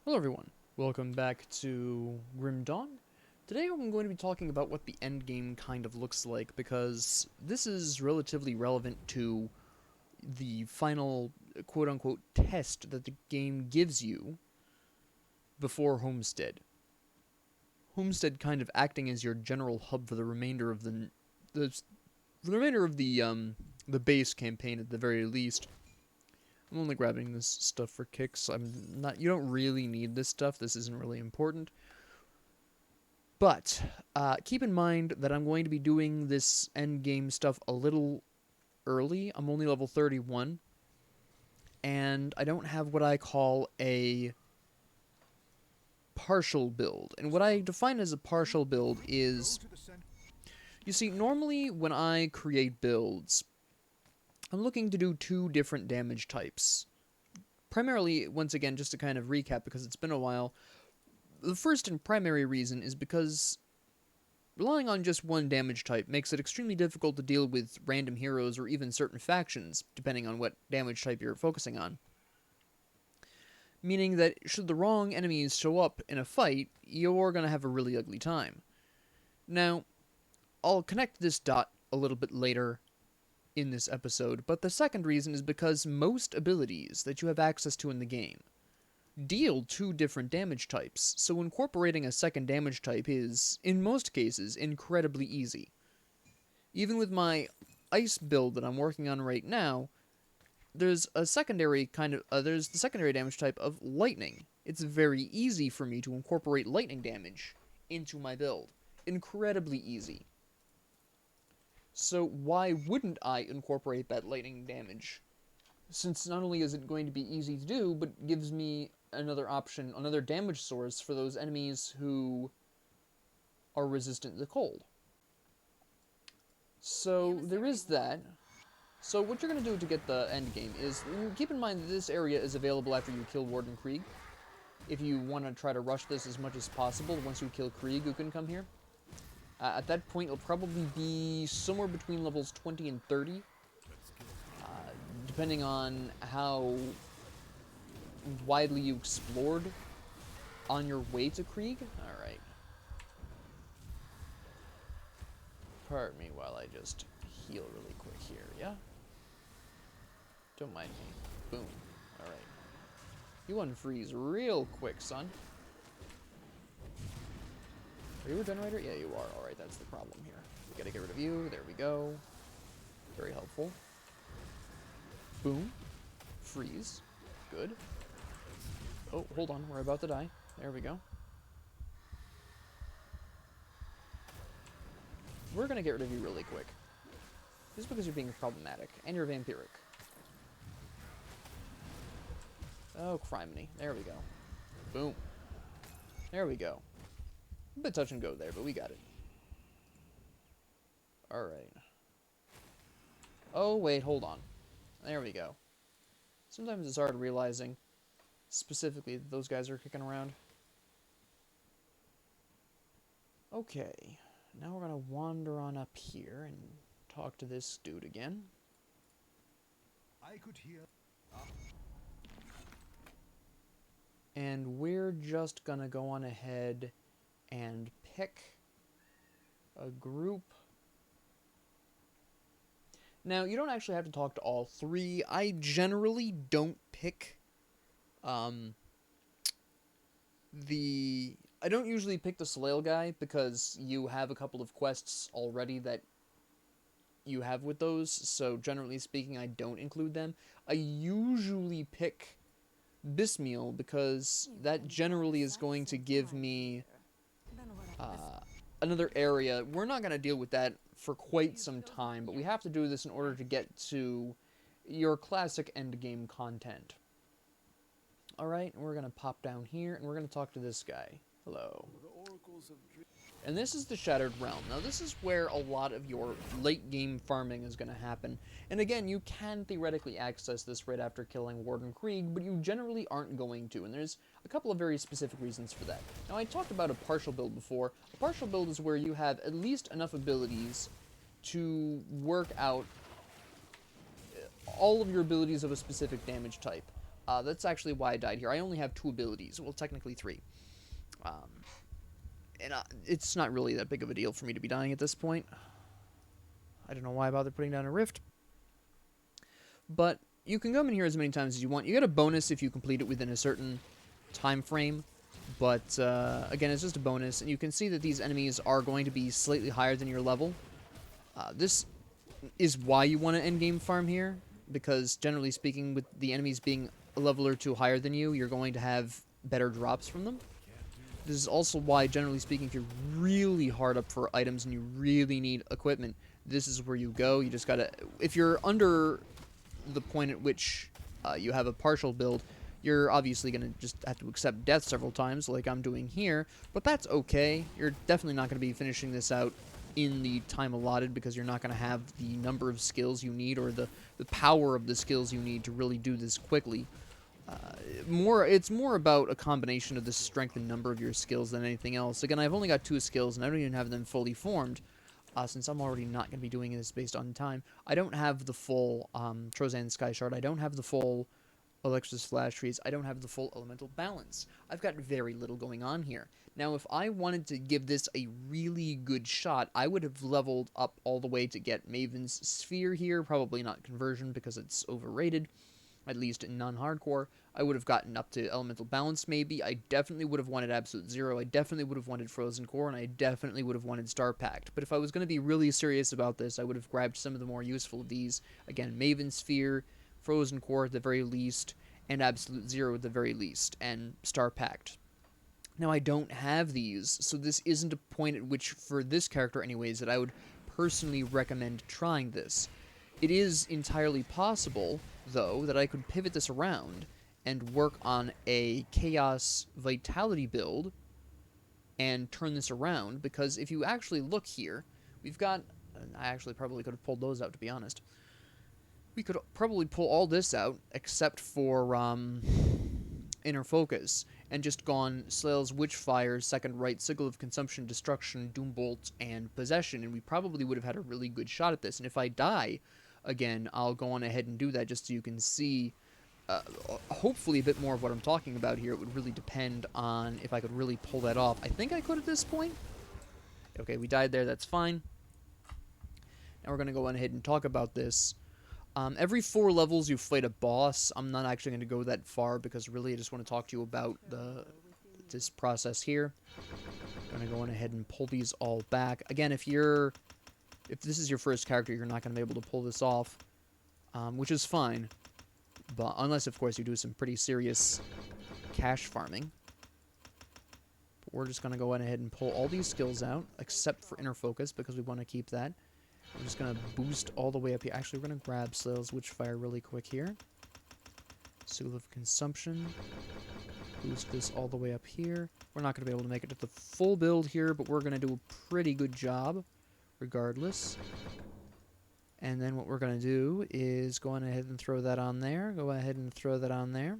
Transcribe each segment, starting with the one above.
Hello everyone, welcome back to Grim Dawn. Today I'm going to be talking about what the endgame kind of looks like, because this is relatively relevant to the final quote-unquote test that the game gives you before Homestead. Homestead kind of acting as your general hub for the remainder of the, the remainder of the base campaign at the very least. I'm only grabbing this stuff for kicks. You don't really need this stuff. This isn't really important. But keep in mind that I'm going to be doing this endgame stuff a little early. I'm only level 31, and I don't have what I call a partial build. And what I define as a partial build is, you see, normally when I create builds, I'm looking to do two different damage types. Primarily, once again, just to kind of recap, because it's been a while, the first and primary reason is because relying on just one damage type makes it extremely difficult to deal with random heroes or even certain factions, depending on what damage type you're focusing on. Meaning that should the wrong enemies show up in a fight, you're going to have a really ugly time. Now, I'll connect this dot a little bit later in this episode, but the second reason is because most abilities that you have access to in the game deal two different damage types, so incorporating a second damage type is, in most cases, incredibly easy. Even with my ice build that I'm working on right now, there's a secondary there's the secondary damage type of lightning. It's very easy for me to incorporate lightning damage into my build. Incredibly easy. So why wouldn't I incorporate that lightning damage? Since not only is it going to be easy to do, but gives me another option, another damage source for those enemies who are resistant to the cold. So there is that. So what you're going to do to get the end game is, keep in mind that this area is available after you kill Warden Krieg. If you want to try to rush this as much as possible, once you kill Krieg, you can come here. At that point, it'll probably be somewhere between levels 20 and 30. Depending on how widely you explored on your way to Krieg. Alright. Pardon me while I just heal really quick here, yeah? Don't mind me. Boom. Alright. You unfreeze real quick, son. Are you a generator? Yeah, you are. Alright, that's the problem here. We gotta get rid of you. There we go. Very helpful. Boom. Freeze. Good. Oh, hold on. We're about to die. There we go. We're gonna get rid of you really quick. Just because you're being problematic. And you're vampiric. Oh, criminy. There we go. Boom. There we go. A bit touch and go there, but we got it. Alright. Oh, wait, hold on. There we go. Sometimes it's hard realizing specifically that those guys are kicking around. Okay. Now we're gonna wander on up here and talk to this dude again. I could hear. And we're just gonna go on ahead and pick a group. Now, you don't actually have to talk to all three. I generally don't pick, I don't usually pick the Soleil guy, because you have a couple of quests already that you have with those, so generally speaking, I don't include them. I usually pick Bismeal, because that generally is going to give me another area. We're not going to deal with that for quite some time, but we have to do this in order to get to your classic endgame content. Alright, we're going to pop down here, and we're going to talk to this guy. Hello. And this is the Shattered Realm. Now, this is where a lot of your late-game farming is going to happen. And again, you can theoretically access this right after killing Warden Krieg, but you generally aren't going to, and there's a couple of very specific reasons for that. Now, I talked about a partial build before. A partial build is where you have at least enough abilities to work out all of your abilities of a specific damage type. That's actually why I died here. I only have 2 abilities. Well, technically 3. Um, and it's not really that big of a deal for me to be dying at this point. I don't know why I bothered putting down a rift. But you can come in here as many times as you want. You get a bonus if you complete it within a certain time frame. But, again, it's just a bonus. And you can see that these enemies are going to be slightly higher than your level. This is why you want to endgame farm here. Because, generally speaking, with the enemies being a level or 2 higher than you, you're going to have better drops from them. This is also why, generally speaking, if you're really hard up for items and you really need equipment, this is where you go. You just gotta... If you're under the point at which you have a partial build, you're obviously going to just have to accept death several times, like I'm doing here, but that's okay. You're definitely not going to be finishing this out in the time allotted because you're not going to have the number of skills you need or the power of the skills you need to really do this quickly. It's more about a combination of the strength and number of your skills than anything else. Again, I've only got 2 skills, and I don't even have them fully formed, since I'm already not going to be doing this based on time. I don't have the full Trozan Sky Shard. I don't have the full Alexis Flash Trees. I don't have the full Elemental Balance. I've got very little going on here. Now, if I wanted to give this a really good shot, I would have leveled up all the way to get Maven's Sphere here. Probably not Conversion because it's overrated, at least in non-hardcore. I would have gotten up to Elemental Balance, maybe. I definitely would have wanted Absolute Zero. I definitely would have wanted Frozen Core, and I definitely would have wanted Star Pact. But if I was going to be really serious about this, I would have grabbed some of the more useful of these. Again, Maven Sphere, Frozen Core at the very least, and Absolute Zero at the very least, and Star Pact. Now, I don't have these, so this isn't a point at which, for this character anyways, that I would personally recommend trying this. It is entirely possible, though, that I could pivot this around and work on a Chaos Vitality build and turn this around, because if you actually look here, we've got... I actually probably could have pulled those out, to be honest. We could probably pull all this out, except for Inner Focus, and just gone Slail's Witchfire, Second Right, Sickle of Consumption, Destruction, Doombolt, and Possession, and we probably would have had a really good shot at this. And if I die again, I'll go on ahead and do that just so you can see hopefully a bit more of what I'm talking about here. It would really depend on if I could really pull that off. I think I could at this point. Okay, we died there. That's fine. Now we're going to go on ahead and talk about this. Every 4 levels you fight a boss. I'm not actually going to go that far because really I just want to talk to you about this process here. I'm going to go on ahead and pull these all back. Again, if this is your first character, you're not going to be able to pull this off, which is fine. But unless, of course, you do some pretty serious cash farming. But we're just going to go ahead and pull all these skills out, except for Inner Focus, because we want to keep that. We're just going to boost all the way up here. Actually, we're going to grab Slail's Witchfire really quick here. Seal of Consumption. Boost this all the way up here. We're not going to be able to make it to the full build here, but we're going to do a pretty good job, regardless. And then what we're going to do is go on ahead and throw that on there. Go ahead and throw that on there.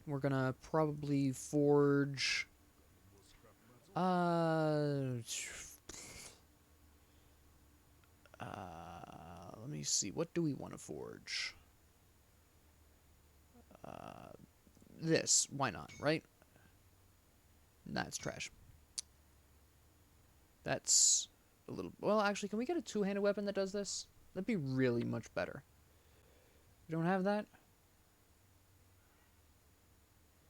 We're going to probably forge... let me see. What do we want to forge? This. Why not, right? That's trash. That's a little... Well, actually, can we get a 2-handed weapon that does this? That'd be really much better. We don't have that?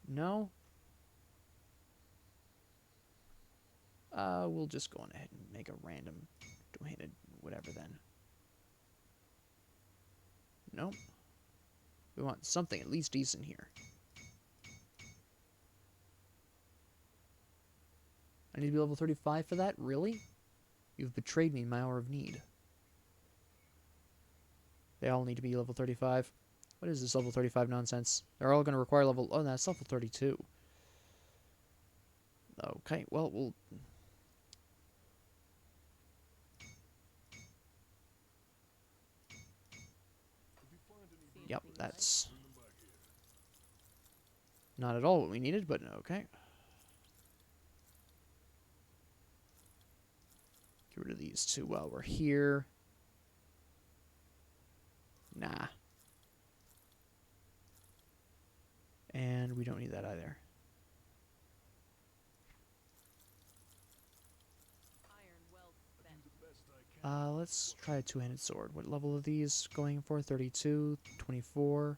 No? We'll just go on ahead and make a random 2-handed whatever then. Nope. We want something at least decent here. I need to be level 35 for that? Really? You've betrayed me in my hour of need. They all need to be level 35. What is this level 35 nonsense? They're all going to require level... Oh, that's level 32. Okay, well, we'll... Yep, that's not at all what we needed, but okay. Get rid of these 2 while we're here. Nah. And we don't need that either. Let's try a two-handed sword. What level are these going for? 32, 24.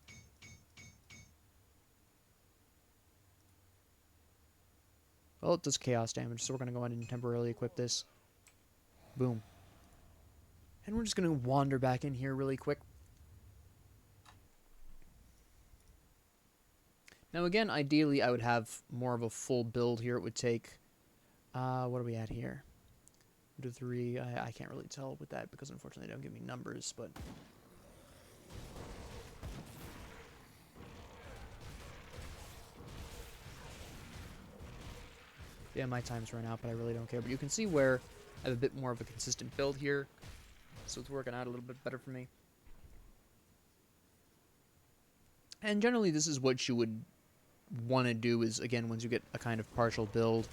Well, it does chaos damage, so we're going to go ahead and temporarily equip this. Boom. And we're just going to wander back in here really quick. Now again, ideally I would have more of a full build here. It would take, what are we at here? 2 to 3, I can't really tell with that because unfortunately they don't give me numbers, but... Yeah, my time's run out, but I really don't care. But you can see where I have a bit more of a consistent build here, so it's working out a little bit better for me. And generally this is what you would want to do is, again, once you get a kind of partial build.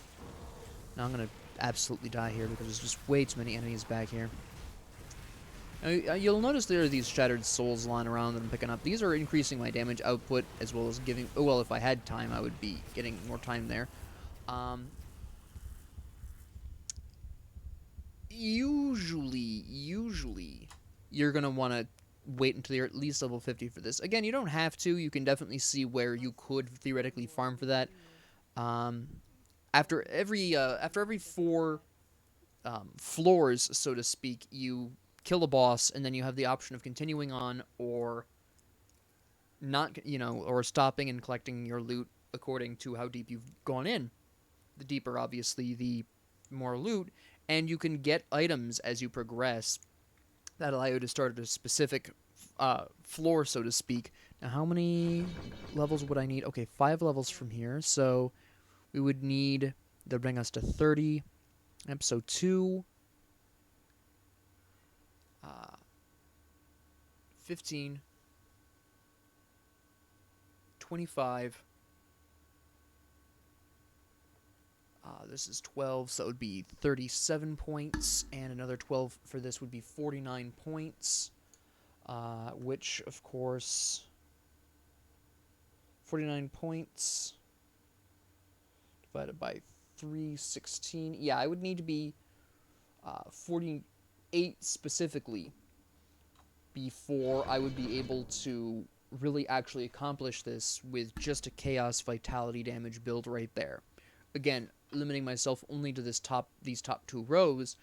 Now I'm going to absolutely die here because there's just way too many enemies back here. Now, you'll notice there are these shattered souls lying around that I'm picking up. These are increasing my damage output as well as giving... Oh, well, if I had time, I would be getting more time there. Usually, you're going to want to wait until you're at least level 50 for this. Again, you don't have to. You can definitely see where you could theoretically farm for that. After every 4 floors, so to speak, you kill a boss, and then you have the option of continuing on or not, or stopping and collecting your loot according to how deep you've gone in. The deeper, obviously, the more loot, and you can get items as you progress that allow you to start at a specific floor, so to speak. Now, how many levels would I need? Okay, 5 levels from here, so we would need... They'll bring us to 30. Episode 2. 15. 25. This is 12, so it would be 37 points, and another 12 for this would be 49 points, which, of course, 49 points divided by 316. Yeah, I would need to be 48 specifically before I would be able to really actually accomplish this with just a chaos vitality damage build right there. Again, limiting myself only to these top 2 rows,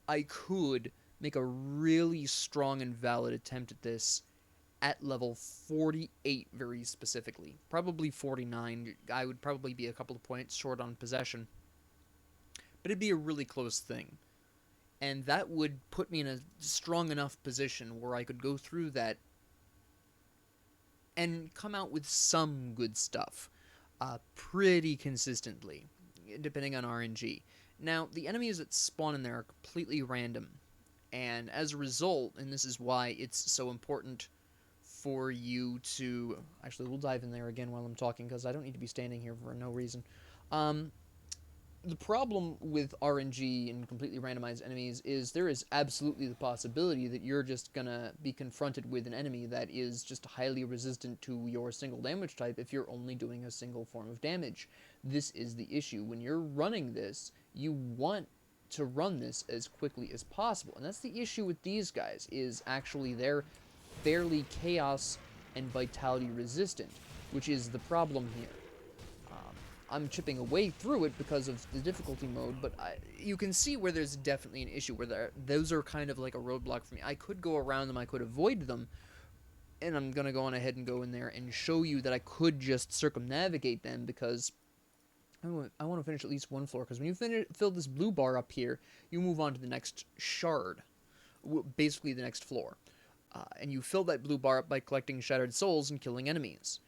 I could make a really strong and valid attempt at this at level 48 very specifically. Probably 49. I would probably be a couple of points short on possession. But it'd be a really close thing. And that would put me in a strong enough position where I could go through that and come out with some good stuff pretty consistently, depending on RNG. Now, the enemies that spawn in there are completely random, and as a result, and this is why it's so important for you to... Actually, we'll dive in there again while I'm talking, because I don't need to be standing here for no reason. The problem with RNG and completely randomized enemies is there is absolutely the possibility that you're just gonna be confronted with an enemy that is just highly resistant to your single damage type if you're only doing a single form of damage. This is the issue. When you're running this, you want to run this as quickly as possible. And that's the issue with these guys, is actually they're fairly chaos and vitality resistant, which is the problem here. I'm chipping away through it because of the difficulty mode, but you can see where there's definitely an issue where those are kind of like a roadblock for me. I could go around them, I could avoid them, and I'm going to go on ahead and go in there and show you that I could just circumnavigate them because I want to finish at least one floor, because when you fill this blue bar up here, you move on to the next shard, basically the next floor. And you fill that blue bar up by collecting shattered souls and killing enemies.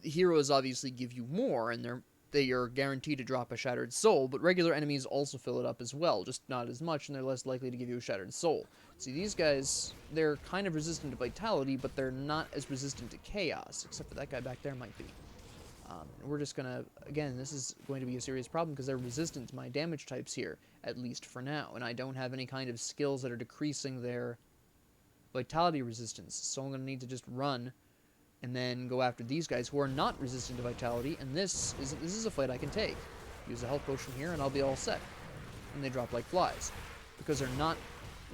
Heroes obviously give you more, and they are guaranteed to drop a shattered soul, but regular enemies also fill it up as well, just not as much, and they're less likely to give you a shattered soul. See, these guys, they're kind of resistant to vitality, but they're not as resistant to chaos, except for that guy back there might be. We're just gonna, again, this is going to be a serious problem because they're resistant to my damage types here, at least for now, and I don't have any kind of skills that are decreasing their vitality resistance, so I'm gonna need to just run and then go after these guys who are not resistant to vitality. And this is a fight I can take. Use a health potion here, and I'll be all set. And they drop like flies because they're not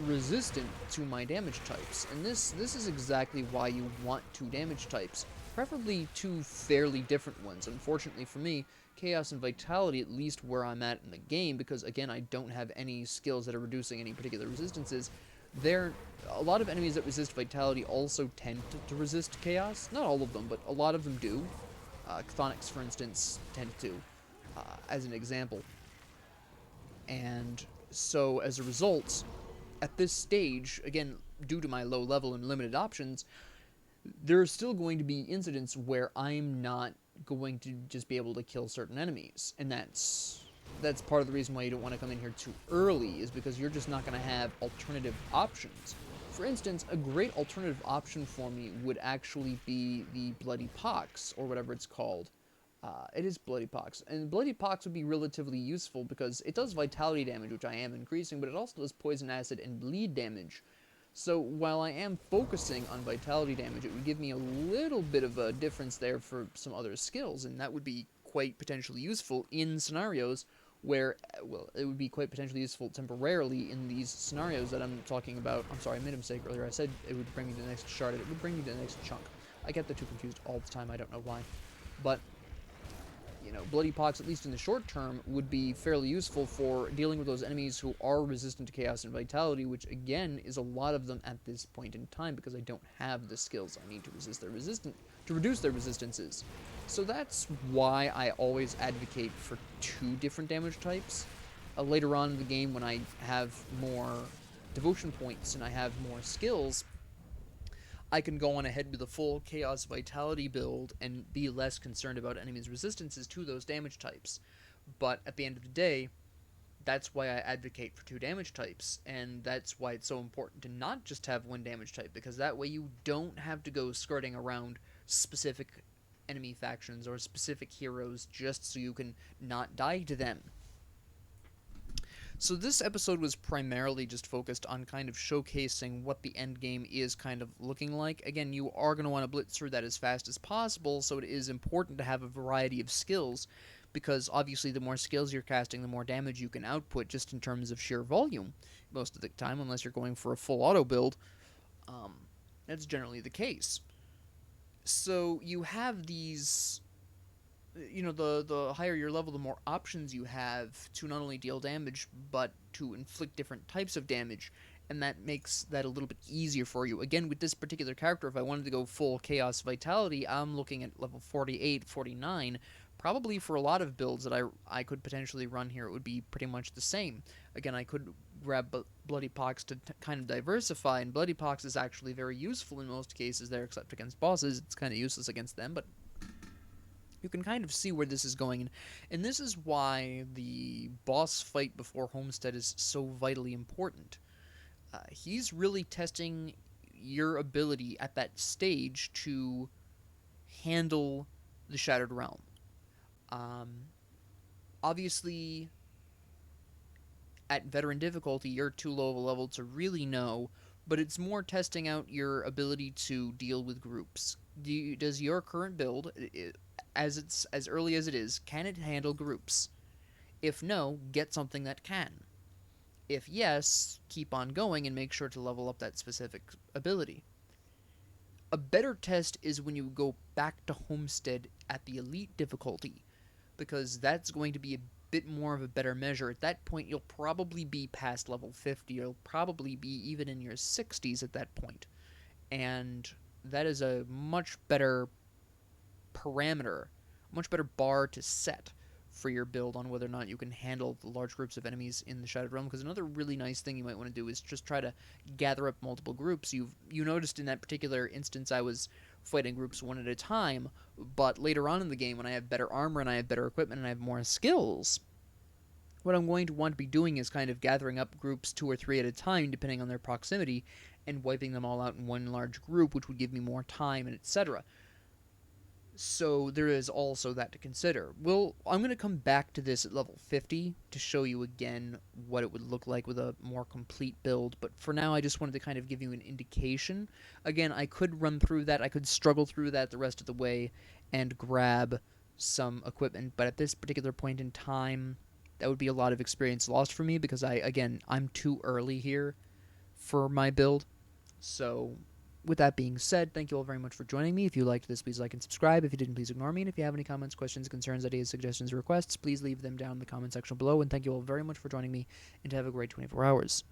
resistant to my damage types. And this is exactly why you want two damage types, preferably two fairly different ones. Unfortunately for me, Chaos and Vitality, at least where I'm at in the game, because again I don't have any skills that are reducing any particular resistances, there a lot of enemies that resist Vitality also tend to resist Chaos. Not all of them, but a lot of them do. Chthonics, for instance, tend to, as an example. And so as a result, at this stage, again, due to my low level and limited options, there are still going to be incidents where I'm not going to just be able to kill certain enemies. And that's part of the reason why you don't want to come in here too early, is because you're just not going to have alternative options. For instance, a great alternative option for me would actually be the Bloody Pox, or whatever it's called. It is Bloody Pox. And Bloody Pox would be relatively useful because it does vitality damage, which I am increasing, but it also does poison acid and bleed damage. So while I am focusing on vitality damage, it would give me a little bit of a difference there for some other skills, and that would be quite potentially useful in scenarios where, well, it would be quite potentially useful temporarily in these scenarios that I'm talking about. I'm sorry, I made a mistake earlier. I said it would bring me to the next shard. It would bring me to the next chunk. I get the two confused all the time. I don't know why. But Bloody Pox, at least in the short term, would be fairly useful for dealing with those enemies who are resistant to Chaos and Vitality, which, again, is a lot of them at this point in time, because I don't have the skills I need to reduce their resistances. So that's why I always advocate for two different damage types. Later on in the game, when I have more devotion points and I have more skills, I can go on ahead with a full Chaos Vitality build and be less concerned about enemies' resistances to those damage types. But at the end of the day, that's why I advocate for two damage types, and that's why it's so important to not just have one damage type, because that way you don't have to go skirting around specific enemy factions or specific heroes just so you can not die to them. So this episode was primarily just focused on kind of showcasing what the end game is kind of looking like. Again, you are going to want to blitz through that as fast as possible, so it is important to have a variety of skills, because obviously the more skills you're casting, the more damage you can output just in terms of sheer volume most of the time, unless you're going for a full auto build. Um, that's generally the case. So you have these, the higher your level, the more options you have to not only deal damage but to inflict different types of damage, and that makes that a little bit easier for you. Again, with this particular character, if I wanted to go full Chaos Vitality, I'm looking at level 48, 49. Probably for a lot of builds that I could potentially run here, it would be pretty much the same. Again, I could grab Bloody Pox to kind of diversify, and Bloody Pox is actually very useful in most cases there, except against bosses. It's kind of useless against them, but you can kind of see where this is going. And this is why the boss fight before Homestead is so vitally important. He's really testing your ability at that stage to handle the Shattered Realm. Um, Obviously, at veteran difficulty, you're too low of a level to really know, but it's more testing out your ability to deal with groups. Does your current build, as early as it is, can it handle groups? If no, get something that can. If yes, keep on going and make sure to level up that specific ability. A better test is when you go back to Homestead at the elite difficulty, because that's going to be a bit more of a better measure. At that point, you'll probably be past level 50. You'll probably be even in your 60s at that point. And that is a much better parameter, much better bar to set for your build on whether or not you can handle the large groups of enemies in the Shattered Realm. Because another really nice thing you might want to do is just try to gather up multiple groups. You noticed in that particular instance I was fighting groups one at a time, but later on in the game when I have better armor and I have better equipment and I have more skills, what I'm going to want to be doing is kind of gathering up groups 2 or 3 at a time depending on their proximity and wiping them all out in one large group, which would give me more time and etc. So there is also that to consider. Well, I'm going to come back to this at level 50 to show you again what it would look like with a more complete build, but for now I just wanted to kind of give you an indication. Again, I could run through that, I could struggle through that the rest of the way and grab some equipment, but at this particular point in time, that would be a lot of experience lost for me because I'm too early here for my build. So, with that being said, thank you all very much for joining me. If you liked this, please like and subscribe. If you didn't, please ignore me. And if you have any comments, questions, concerns, ideas, suggestions, or requests, please leave them down in the comment section below. And thank you all very much for joining me, and have a great 24 hours.